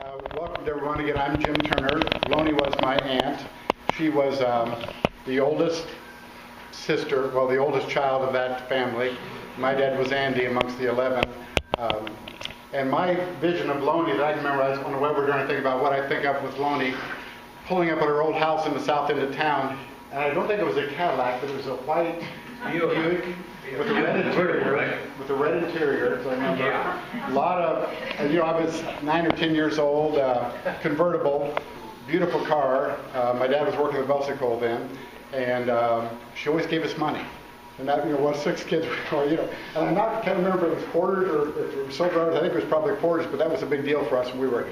Welcome to everyone again. I'm Jim Turner. Lonnie was my aunt. She was the oldest sister, well, the oldest child of that family. My dad was Andy amongst the 11. And my vision of Lonnie that I can remember, I was on the web, we're trying to think about what I think of with Lonnie, pulling up at her old house in the south end of town. And I don't think it was a Cadillac, but it was a white Buick with a red interior. With a red interior, so I remember. A lot of, I was 9 or 10 years old, convertible, beautiful car. My dad was working at Velsicold then, and she always gave us money. And that, what 6 kids were, and I'm not, can't remember if it was quarters or if it was silver. I think it was probably quarters, but that was a big deal for us when we were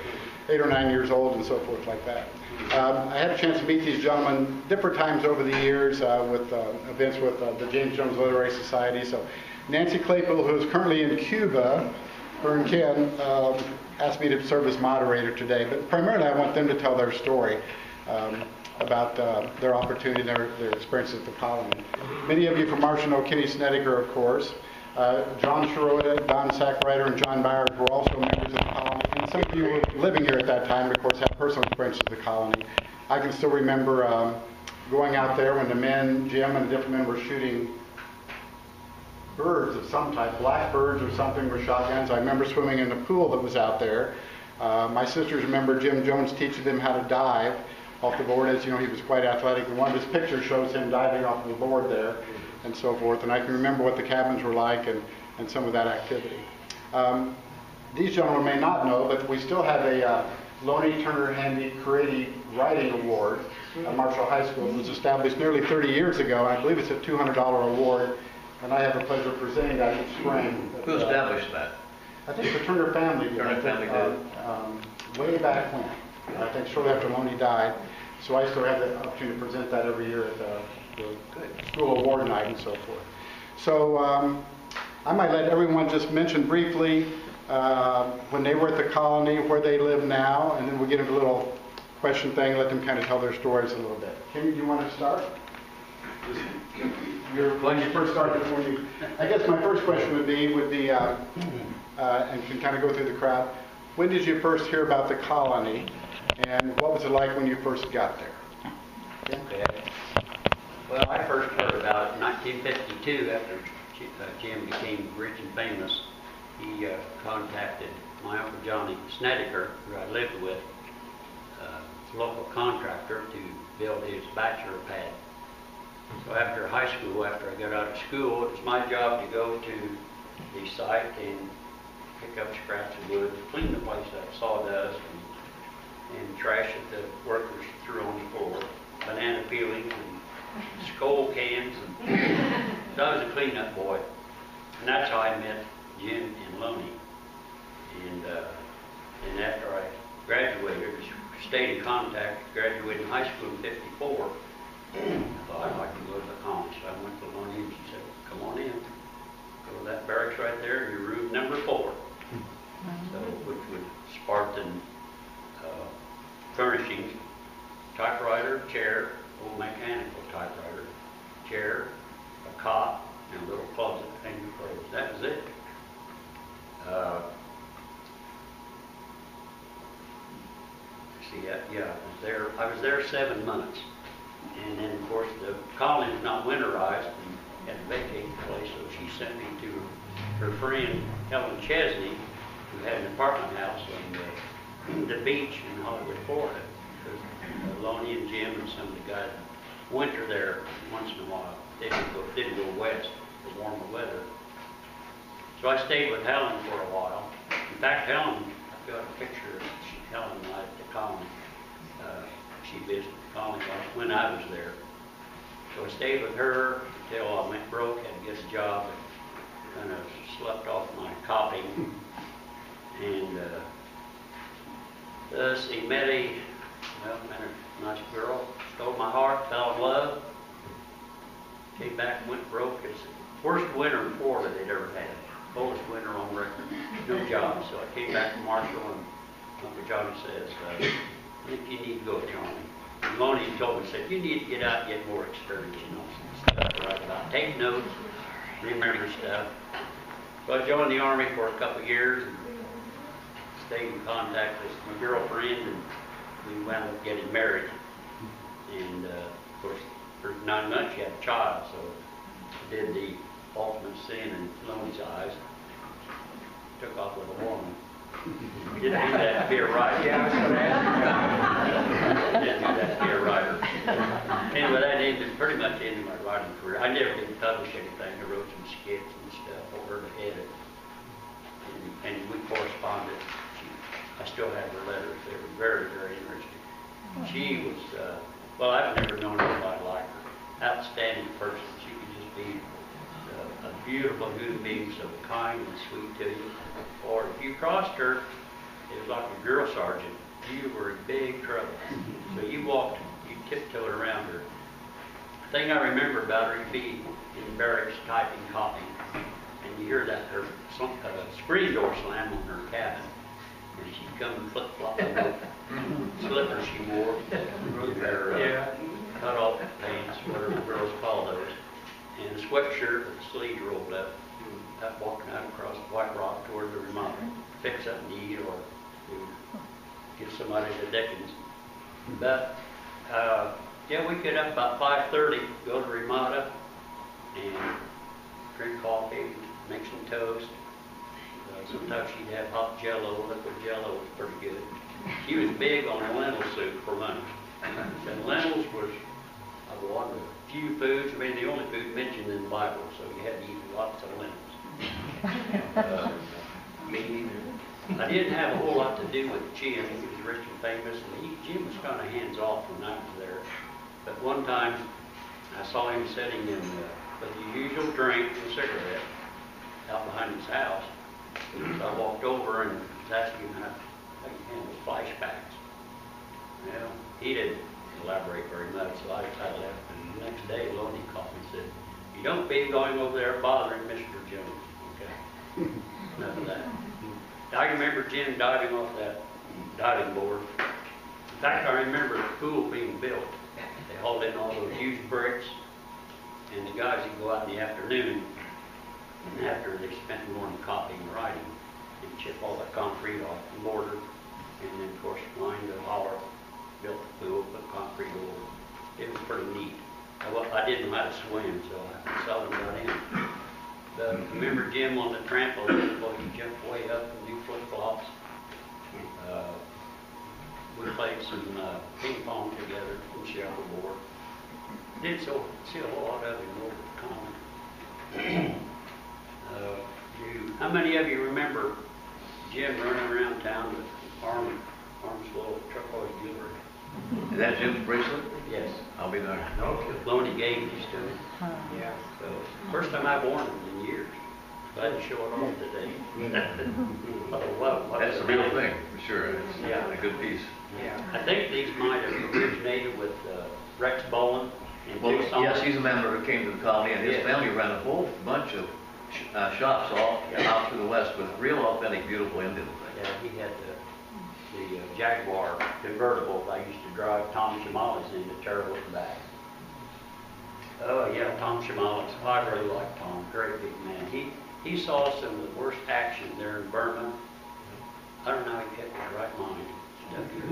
8 or 9 years old and so forth like that. I had a chance to meet these gentlemen different times over the years with events with the James Jones Literary Society. So Nancy Claypool, who is currently in Cuba, her and Ken, asked me to serve as moderator today. But primarily I want them to tell their story about their opportunity, their experiences at the colony. Many of you from Marshall know Kenny Snedeker, of course. John Sharota, Don Sackrider, and John Byers were also members of the colony. And some of you were living here at that time, of course, had personal experiences with the colony. I can still remember going out there when the men, Jim and different men, were shooting birds of some type, blackbirds or something with shotguns. I remember swimming in the pool that was out there. My sisters remember Jim Jones teaching them how to dive off the board. As you know, he was quite athletic. And one of his pictures shows him diving off the board there and so forth. And I can remember what the cabins were like and some of that activity. These gentlemen may not know, but we still have a Lonnie Turner Handy Creative Writing Award at Marshall High School. It was established nearly 30 years ago, and I believe it's a $200 award. And I have the pleasure of presenting that each spring. Who established that? I think the Turner family did. Turner family did. Way back when. I think shortly after Lonnie died. So I still have the opportunity to present that every year at the school award night and so forth. So I might let everyone just mention briefly when they were at the colony, where they live now, and then we'll get into a little question thing, let them kind of tell their stories a little bit. Kim, do you want to start? When you first started, I guess my first question would be, and can kind of go through the crowd. When did you first hear about the colony, and what was it like when you first got there? Okay. Well, I first heard about it in 1952 after Jim became rich and famous. He contacted my Uncle Johnny Snedeker, who I lived with, a local contractor, to build his bachelor pad. So after high school, after I got out of school, it was my job to go to the site and pick up scraps of wood, clean the place up, sawdust, and trash that the workers threw on the floor, banana peelings and skull cans. So I was a cleanup boy. And that's how I met Jim and Lonnie. And after I graduated, stayed in contact, graduated in high school in '54, I thought I'd like to go to the colony. So I went to Lonnie and she said, come on in. Go to that barracks right there, your room number 4. So, which was Spartan furnishings, typewriter, chair, old mechanical typewriter, chair, a cot, and a little closet to hang your clothes. That was it. I was there 7 months. And then, of course, the colony was not winterized and had to vacate the place, so she sent me to her friend, Helen Chesney, who had an apartment house on the beach in Hollywood, Florida. Because Lonnie and Jim and some of the guys winter there once in a while. They didn't go west for warmer weather. So I stayed with Helen for a while. In fact, Helen, I've got a picture of Helen and I at the colony. She visited the colony when I was there. So I stayed with her until I went broke, had to get a job, and kind of slept off my copying. And met a nice girl, stole my heart, fell in love, came back and went broke. It's the worst winter in Florida they'd ever had. Coldest winter on record, no job. So I came back to Marshall, and Uncle Johnny says, I think you need to go, Johnny. And Lonnie told me, said, you need to get out and get more experience, some stuff to write about. Take notes, remember stuff. So I joined the Army for a couple of years, and stayed in contact with my girlfriend, and we wound up getting married. And of course, for 9 months she had a child, so I did the ultimate sin in Loney's eyes. Took off with a woman. Didn't do that to be a writer. Yeah, I was going to ask you. Didn't do that to be a writer. Anyway, that pretty much ended my writing career. I never did publish anything. I wrote some skits and stuff for her to edit. And we corresponded. I still have her letters. They were very, very interesting. She was, well, I've never known anybody like her. Outstanding person. She could just be a beautiful human being, so kind and sweet to you. Or if you crossed her, it was like a drill sergeant. You were in big trouble. So you tiptoed around her. The thing I remember about her, you'd be in barracks typing copy, and you hear that her screen door slam on her cabin, and she'd come and flip-flop the slippers she wore, her cut-off pants, whatever the girls call those, and a sweatshirt with the sleeves rolled up, walking out across White Rock toward the Ramada, fix up and eat or to give somebody the Dickens. But yeah, we'd get up about 5:30, go to Ramada, and drink coffee, make some toast. Sometimes she'd have hot Jello, liquid Jello was pretty good. She was big on lentil soup for lunch. And lentils was one of the few foods, I mean the only food mentioned in the Bible, so you had to eat lots of lentils. Me neither. I didn't have a whole lot to do with Jim. He was rich and famous, and Jim was kind of hands-off when I was there. But one time, I saw him sitting in with the usual drink and cigarette out behind his house. And so I walked over and was asking him how he handles flashbacks. Well, he didn't elaborate very much, so I left. And the next day, Loney called me and said, "You don't be going over there bothering Mr. Jones." Okay. Enough of that. I remember Jim diving off that diving board. In fact, I remember the pool being built. They hauled in all those huge bricks, and the guys would go out in the afternoon, and after they spent the morning copying and writing, they'd chip all that concrete off the border, and then, of course, lined the holler, built the pool, put concrete over it. It was pretty neat. I didn't know how to swim, so I seldom got in. But remember Jim on the trampoline, boy, he jumped way up and do flip-flops. We played some ping pong together on shuffleboard. Didn't see a whole lot of him over the common. How many of you remember Jim running around town with arms full of turquoise jewelry? Is that Jim's bracelet? Yes. I'll be there. Loney gave these to me. Yeah. So, first time I've worn them in years. Glad to show it off today. That's the real thing, for sure. It's Yeah. a good piece. Yeah. I think these might have originated with Rex Bowen in Well, Tucson. yes, he's a member who came to the colony, and his Yes. family ran a whole bunch of shops all out through the west with real authentic, beautiful Indian things. Yeah, he had the Jaguar convertible I used to drive Tom Shamales in to tear it with the back. Oh yeah, Tom Shamales. I really like Tom. Great big man. He saw some of the worst action there in Burma. I don't know how he kept his right mind.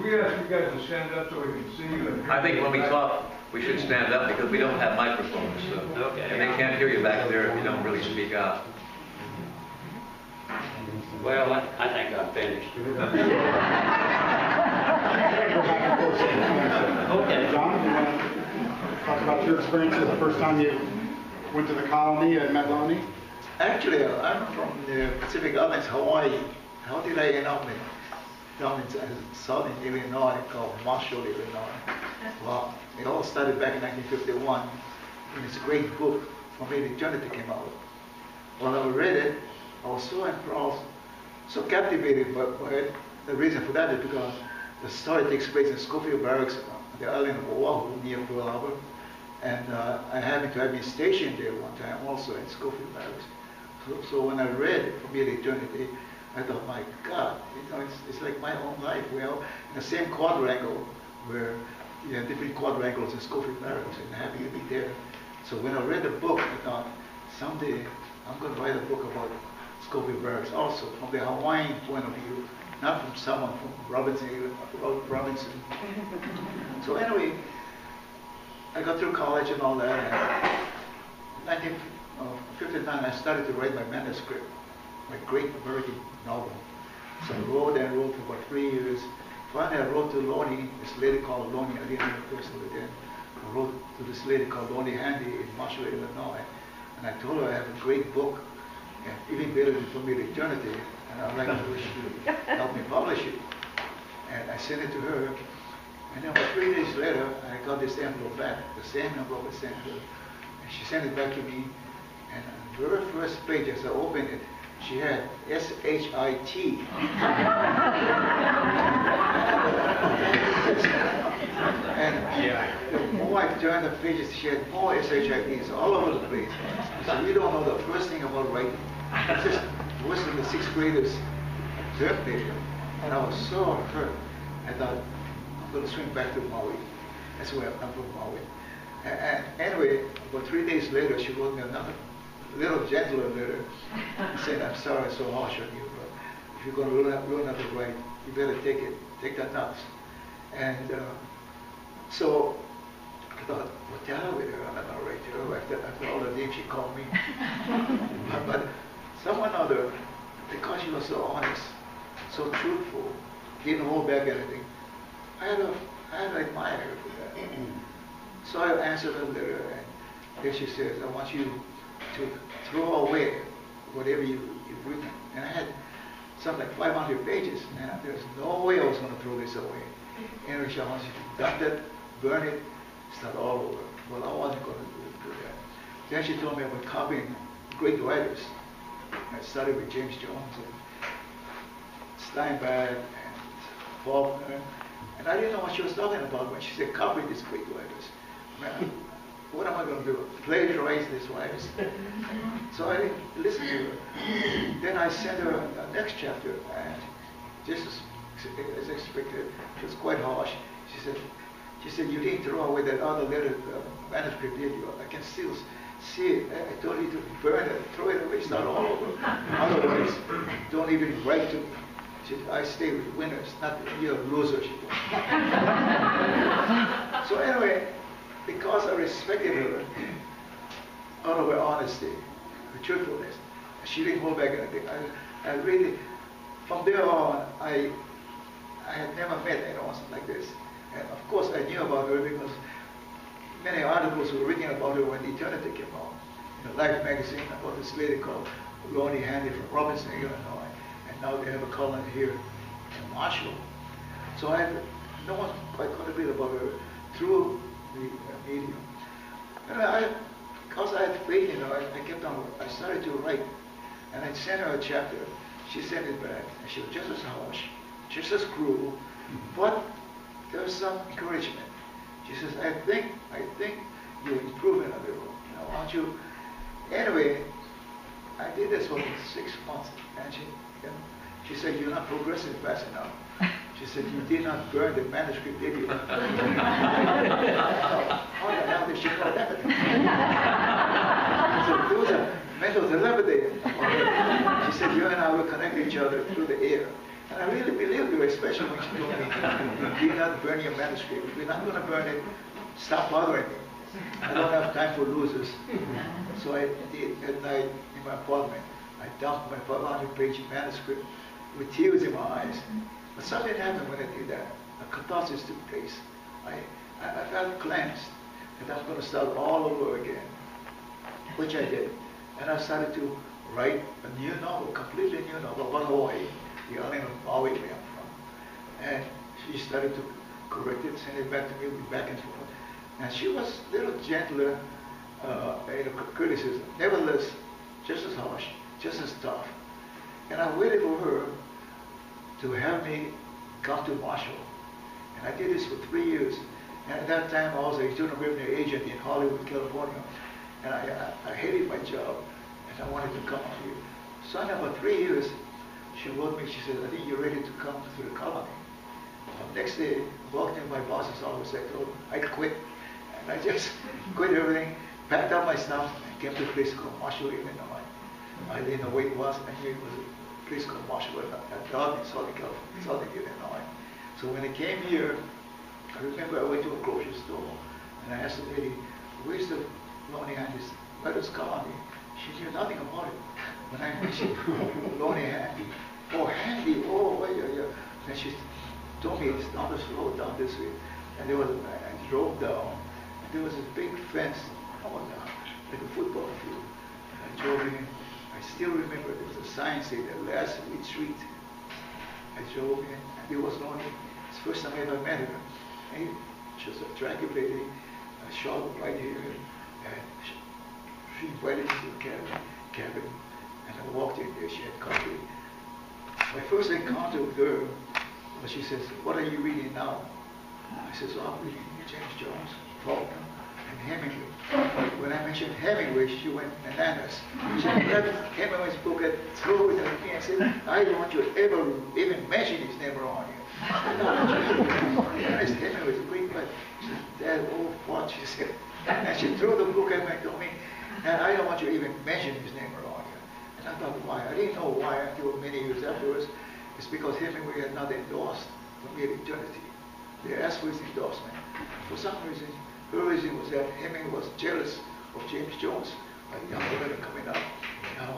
We ask you guys to stand up so we can see you. I think when we talk, we should stand up because we don't have microphones, so, Okay. and they can't hear you back there if you don't really speak out. Well, I think I'm finished. Okay. John, do you want to talk about your experience the first time you went to the colony and met Loney? Actually, I'm from the Pacific Islands, Hawaii. How did I end up down in southern Illinois called Marshall, Illinois? Well, it all started back in 1951. And it's a great book from Lady Eternity came out. When I read it, I was so enthralled, so captivated by it. The reason for that is because the story takes place in Schofield Barracks on the island of Oahu near Pearl Harbor. And I happened to have been stationed there one time also in Schofield Barracks. So when I read From Here to Eternity, I thought, my God, it's like my own life. Well, in the same quadrangle where you have different quadrangles in Schofield Barracks, and happy to be there. So when I read the book, I thought, someday I'm going to write a book about Schofield Barracks also, from the Hawaiian point of view, not from someone from Robinson. So anyway, I got through college and all that. And in 1959, I started to write my manuscript, my great American novel. So I wrote and wrote for about 3 years. Finally, I wrote to Lonnie, this lady called Lonnie, I didn't know her personally then. I wrote to this lady called Lonnie Handy in Marshall, Illinois. And I told her I have a great book, and even better than For Me to Eternity, and I'd like her to help me publish it. And I sent it to her. And then about 3 days later, I got this envelope back, the same envelope I sent her. And she sent it back to me. And on the very first page, as I opened it, she had S-H-I-T. And the more I turned the pages, she had more S-H-I-Ts all over the place. So we don't know the first thing about writing. It's just worse than the 6th graders' third paper. And I was so hurt. I thought, I'm going to swing back to Maui. That's where I'm from, Maui. And anyway, about 3 days later, she wrote me another little gentler letter saying, I'm sorry, it's so harsh on you, but if you're going to learn how to write, you better take that nuts. And so I thought, well, tell her with her, I'm not going to write to her after all the names she called me. But someone or other, because she was so honest, so truthful, didn't hold back anything, I had to admire her for that. So I answered her letter, and then she says, I want you to throw away whatever you've written. And I had something like 500 pages, and there's no way I was going to throw this away. Anyway, she wants you to dump it, burn it, start all over. Well, I wasn't going to do that. Then she told me about copying great writers. I started with James Jones and Steinbeck and Faulkner, and I didn't know what she was talking about when she said copy these great writers. Man, what am I going to do? Plagiarize these writers? So I didn't listen to her. Then I sent her the next chapter, and just as expected, she was quite harsh. She said, you didn't throw away that other letter, manuscript, did you? I can still see it. I told you to burn it, throw it away, start all over. Otherwise, don't even write to me. I stay with winners, not you're losers. So anyway, because I respected her, out of her honesty, her truthfulness, she didn't hold back anything. I really, from there on, I had never met anyone like this. And of course, I knew about her because many articles were written about her when Eternity came out. In the Life magazine, about this lady called Lonnie Handy from Robinson, Illinois. And now they have a column here in Marshall. So I had no one quite quite a bit about her through the medium. And because I had faith in her, I kept on, I started to write. And I sent her a chapter. She sent it back. And she was just as harsh, just as cruel. But there was some encouragement. She says, I think you're improving a little. I want you. Anyway, I did this for 6 months. And she said, you're not progressing fast enough. She said, you did not burn the manuscript, did you? How the hell did she know that? I said, there was a mental telepathy. She said, you and I will connect each other through the air. And I really believed her, especially when she told me, do not burn your manuscript. If you're not going to burn it, stop bothering me. I don't have time for losers. So I did at night in my apartment. I dumped my 500-page manuscript with tears in my eyes. But something happened when I did that. A catharsis took place. I felt cleansed, and I was going to start all over again, which I did. And I started to write a new novel, completely new novel about Hawaii, the island of Maui where I'm from. And she started to correct it, send it back to me, back and forth. And she was a little gentler in criticism. Nevertheless, just as harsh, just as tough. And I waited for her to have me come to Marshall. And I did this for 3 years. And at that time, I was an internal revenue agent in Hollywood, California. And I hated my job, and I wanted to come out here. So in about 3 years, she wrote me, she said, I think you're ready to come to the colony. The next day, I walked in my boss's office, I told him I'd quit. And I just quit everything, packed up my stuff, and came to a place called Marshall, Illinois. I didn't know where it was, I knew it was place called Marshall at Dalton, Southern Illinois. So when I came here, I remember I went to a grocery store and I asked the lady, where's the Lonnie Handy's lettuce colony? She knew nothing about it. When I mentioned Lonnie Handy, oh Handy, oh yeah. And she told me it's down this road, down this way. And there was, I drove down, and there was a big fence, like a football field. And I drove in. I still remember there was a sign saying the last retreat. I drove in, and there was Lonnie. It's the first time I ever met her. And she was an attractive lady, short, bright hair, and she invited me to the cabin, and I walked in there. She had coffee. My first encounter with her was she says, "What are you reading now?" I says, "Oh, I'm reading James Jones, Faulkner, and Hemingway." When I mentioned Hemingway, she went bananas. She grabbed Hemingway's book and threw it at me and said, "I don't want you to ever even mention his name around here." Hemingway's a great guy. She said, "Dad, oh, what?" She said. And she threw the book at me and told me, "And I don't want you to even mention his name around here." And I thought, why? I didn't know why until many years afterwards. It's because Hemingway had not endorsed for me eternity. They asked for his endorsement. For some reason, her reason was that Hemingway was jealous of James Jones, a young woman coming up. Now,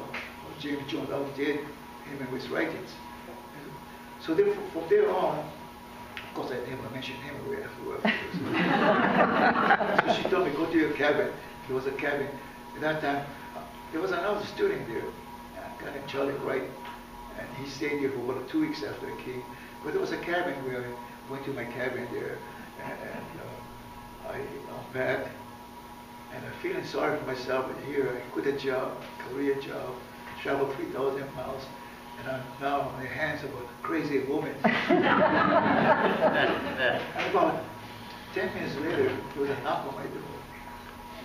James Jones outdid Hemingway's writings. So therefore, from there on, of course, I never mentioned Hemingway afterwards. So she told me, "Go to your cabin." There was a cabin. At that time, there was another student there, a guy named Charlie Wright, and he stayed there for about 2 weeks after I came. But there was a cabin where I went to my cabin there, and I unpacked, and I'm feeling sorry for myself. And here I quit a job, career job, traveled 3,000 miles, and I'm now in the hands of a crazy woman. And about 10 minutes later, there was a knock on my door.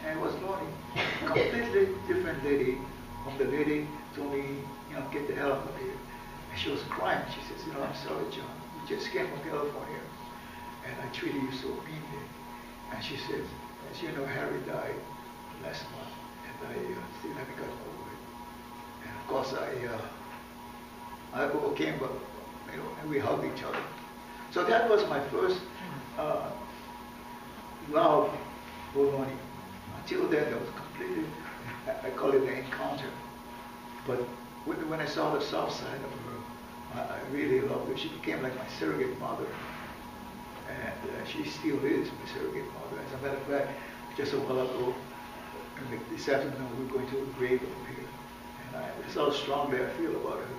And it was Lonnie, a completely different lady from the lady told me, get the hell out of here. And she was crying. She says, "I'm sorry, John. We just came from California, and I treated you so meanly." And she says, "As you know, Harry died last month, and I still haven't gotten over it." And of course, I overcame, but and we hugged each other. So that was my first love for Lonnie. Until then, it was completely, I call it an encounter. But when I saw the soft side of her, I really loved her. She became like my surrogate mother. And she still is my surrogate mother. As a matter of fact, just a while ago, this afternoon, we're going to a grave over here. And that's how strongly I feel about her.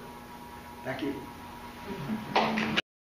Thank you.